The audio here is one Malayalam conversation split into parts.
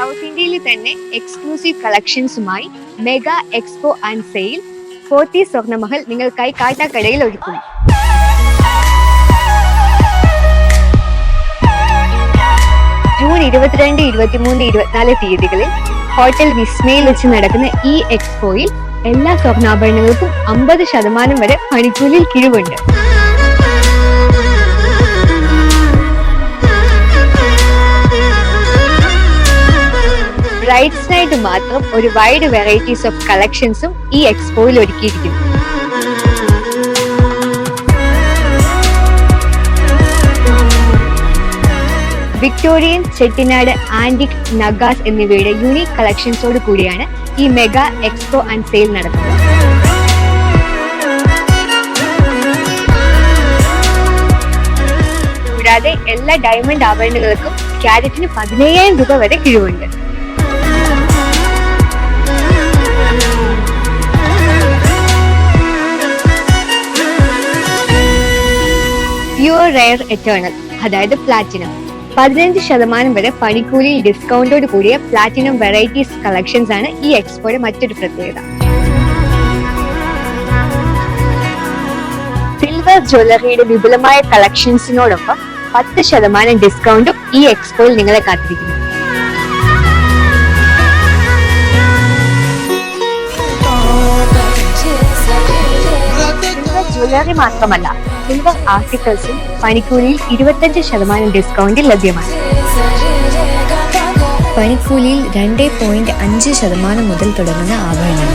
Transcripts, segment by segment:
സൗത്ത് ഇന്ത്യയിൽ തന്നെ എക്സ്ക്ലൂസീവ് കളക്ഷൻസുമായി mega expo and sale Pothys Swarnamahal നിങ്ങൾക്കായി കാട്ടാക്കടയിൽ ഒരുക്കുന്നു. ജൂൺ 22, 23, 24 തീയതികളിൽ ഹോട്ടൽ വിസ്മയിൽ വെച്ച് നടക്കുന്ന ഈ എക്സ്പോയിൽ എല്ലാ സ്വർണ്ണാഭരണങ്ങൾക്കും 50% വരെ പണിക്കൂലിയിൽ കിഴിവുണ്ട്. ബ്രൈഡ്സിനായിട്ട് മാത്രം ഒരു വൈഡ് വെറൈറ്റീസ് ഓഫ് കളക്ഷൻസും ഈ എക്സ്പോയിൽ ഒരുക്കിയിരിക്കുന്നു. വിക്ടോറിയൻ, ചെട്ടിനാട്, ആന്റിക്, നഗാസ് എന്നിവയുടെ യൂണീക് കളക്ഷൻസോട് കൂടിയാണ് ഈ മെഗാ എക്സ്പോ ആൻഡ് സെയിൽ നടക്കുന്നത്. കൂടാതെ എല്ലാ ഡയമണ്ട് ആഭരണങ്ങൾക്കും ക്യാരറ്റിന് 15,000 രൂപ വരെ കിഴിവുണ്ട്. പ്യൂർ റെയർ എറ്റേണൽ, അതായത് പ്ലാറ്റിനം, 15% വരെ പണിക്കൂലിയിൽ ഡിസ്കൗണ്ടോട് കൂടിയ പ്ലാറ്റിനം വെറൈറ്റീസ് കളക്ഷൻസ് ആണ് ഈ എക്സ്പോയുടെ മറ്റൊരു പ്രത്യേകത. സിൽവർ ജ്വല്ലറിയുടെ വിപുലമായ കളക്ഷൻസിനോടൊപ്പം 10% ഡിസ്കൗണ്ടും ഈ എക്സ്പോയിൽ നിങ്ങളെ കാത്തിരിക്കുന്നു. ജ്വല്ലറി മാത്രമല്ല, സിൽവർ ആർട്ടിക്കിൾസും പണിക്കൂലിയിൽ 25% ഡിസ്കൗണ്ടിൽ ലഭ്യമാണ്. പണിക്കൂലിയിൽ 2.5% മുതൽ തുടങ്ങുന്ന ആഭരണങ്ങൾ.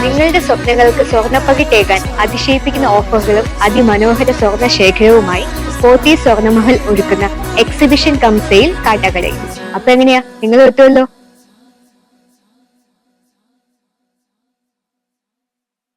നിങ്ങളുടെ സ്വപ്നങ്ങൾക്ക് സ്വർണ്ണപ്പകിട്ടേകാൻ അതിശയിപ്പിക്കുന്ന ഓഫറുകളും അതിമനോഹര സ്വർണ്ണ ശേഖരവുമായി പോത്തി സ്വർണ്ണമഹൽ ഒരുക്കുന്ന എക്സിബിഷൻ കം സെയിൽ കാട്ടാക്കടയിൽ. അപ്പൊ എങ്ങനെയാ, നിങ്ങൾ എത്തുമല്ലോ?